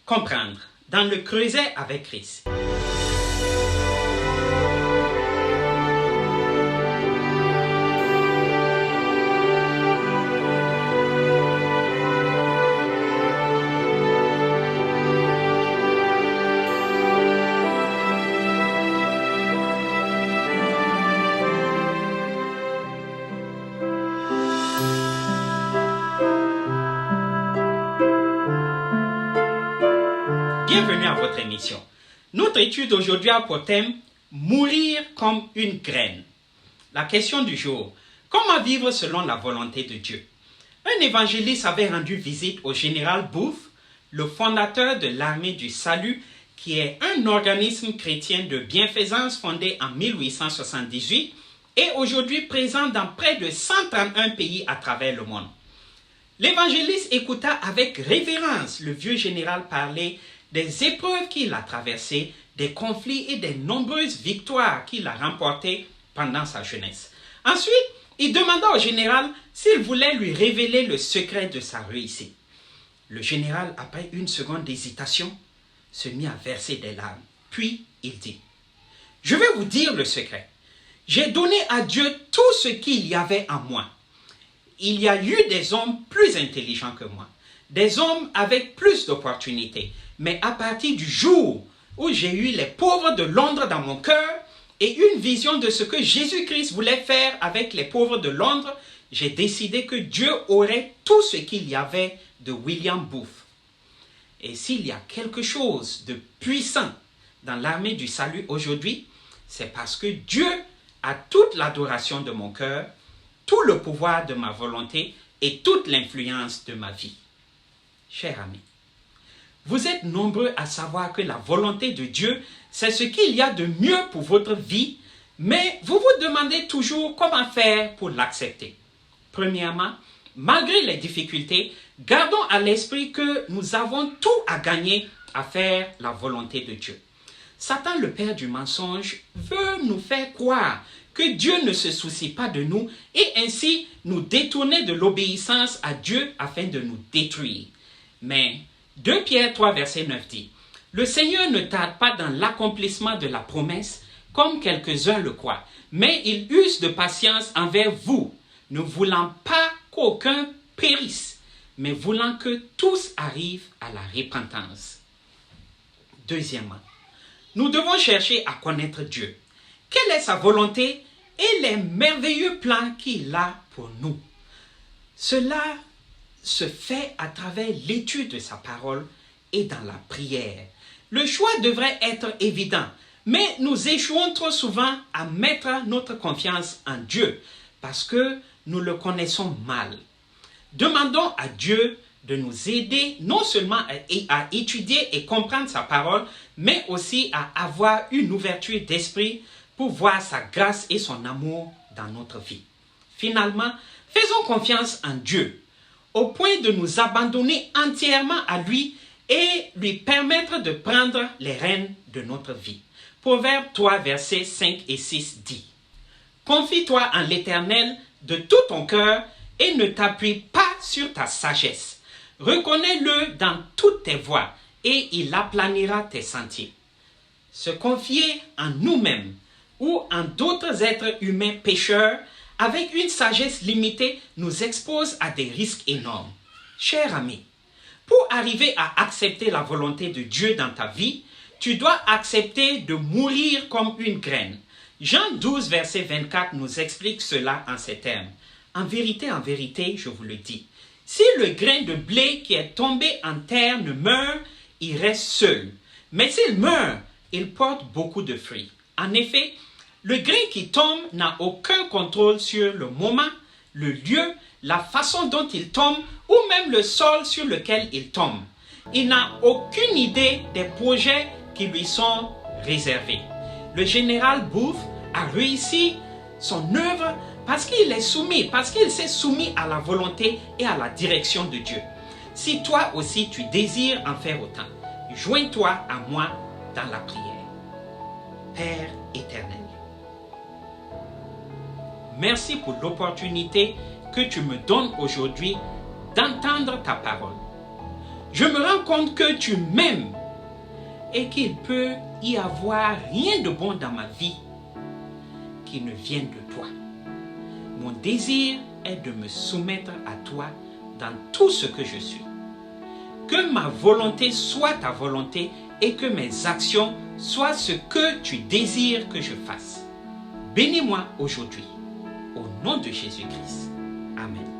Comprendre dans le creuset avec Christ. Bienvenue à votre émission. Notre étude aujourd'hui a pour thème « Mourir comme une graine ». La question du jour, comment vivre selon la volonté de Dieu? Un évangéliste avait rendu visite au général Booth, le fondateur de l'Armée du Salut, qui est un organisme chrétien de bienfaisance fondé en 1878 et aujourd'hui présent dans près de 131 pays à travers le monde. L'évangéliste écouta avec révérence le vieux général parler des épreuves qu'il a traversées, des conflits et des nombreuses victoires qu'il a remportées pendant sa jeunesse. Ensuite, il demanda au général s'il voulait lui révéler le secret de sa réussite. Le général, après une seconde d'hésitation, se mit à verser des larmes. Puis, il dit, « Je vais vous dire le secret. J'ai donné à Dieu tout ce qu'il y avait en moi. Il y a eu des hommes plus intelligents que moi, des hommes avec plus d'opportunités. Mais à partir du jour où j'ai eu les pauvres de Londres dans mon cœur et une vision de ce que Jésus-Christ voulait faire avec les pauvres de Londres, j'ai décidé que Dieu aurait tout ce qu'il y avait de William Booth. Et s'il y a quelque chose de puissant dans l'armée du salut aujourd'hui, c'est parce que Dieu a toute l'adoration de mon cœur, tout le pouvoir de ma volonté et toute l'influence de ma vie. Chers amis, vous êtes nombreux à savoir que la volonté de Dieu, c'est ce qu'il y a de mieux pour votre vie, mais vous vous demandez toujours comment faire pour l'accepter. Premièrement, malgré les difficultés, gardons à l'esprit que nous avons tout à gagner à faire la volonté de Dieu. Satan, le père du mensonge, veut nous faire croire que Dieu ne se soucie pas de nous et ainsi nous détourner de l'obéissance à Dieu afin de nous détruire. Mais 2 Pierre 3, verset 9 dit, « Le Seigneur ne tarde pas dans l'accomplissement de la promesse, comme quelques-uns le croient, mais il use de patience envers vous, ne voulant pas qu'aucun périsse, mais voulant que tous arrivent à la repentance. » Deuxièmement, nous devons chercher à connaître Dieu. Quelle est sa volonté et les merveilleux plans qu'il a pour nous? Cela se fait à travers l'étude de sa parole et dans la prière. Le choix devrait être évident, mais nous échouons trop souvent à mettre notre confiance en Dieu parce que nous le connaissons mal. Demandons à Dieu de nous aider non seulement à étudier et comprendre sa parole, mais aussi à avoir une ouverture d'esprit pour voir sa grâce et son amour dans notre vie. Finalement, faisons confiance en Dieu, au point de nous abandonner entièrement à lui et lui permettre de prendre les rênes de notre vie. Proverbe 3, versets 5 et 6 dit, « Confie-toi en l'Éternel de tout ton cœur et ne t'appuie pas sur ta sagesse. Reconnais-le dans toutes tes voies et il aplanira tes sentiers. » Se confier en nous-mêmes ou en d'autres êtres humains pécheurs avec une sagesse limitée nous expose à des risques énormes. Cher ami, pour arriver à accepter la volonté de Dieu dans ta vie, tu dois accepter de mourir comme une graine. Jean 12, verset 24 nous explique cela en ces termes. En vérité, je vous le dis, si le grain de blé qui est tombé en terre ne meurt, il reste seul. Mais s'il meurt, il porte beaucoup de fruits. En effet, le grain qui tombe n'a aucun contrôle sur le moment, le lieu, la façon dont il tombe ou même le sol sur lequel il tombe. Il n'a aucune idée des projets qui lui sont réservés. Le général Booth a réussi son œuvre parce qu'il est soumis, parce qu'il s'est soumis à la volonté et à la direction de Dieu. Si toi aussi tu désires en faire autant, joins-toi à moi dans la prière. Père éternel, merci pour l'opportunité que tu me donnes aujourd'hui d'entendre ta parole. Je me rends compte que tu m'aimes et qu'il peut y avoir rien de bon dans ma vie qui ne vienne de toi. Mon désir est de me soumettre à toi dans tout ce que je suis. Que ma volonté soit ta volonté et que mes actions soient ce que tu désires que je fasse. Bénis-moi aujourd'hui. Au nom de Jésus-Christ. Amen.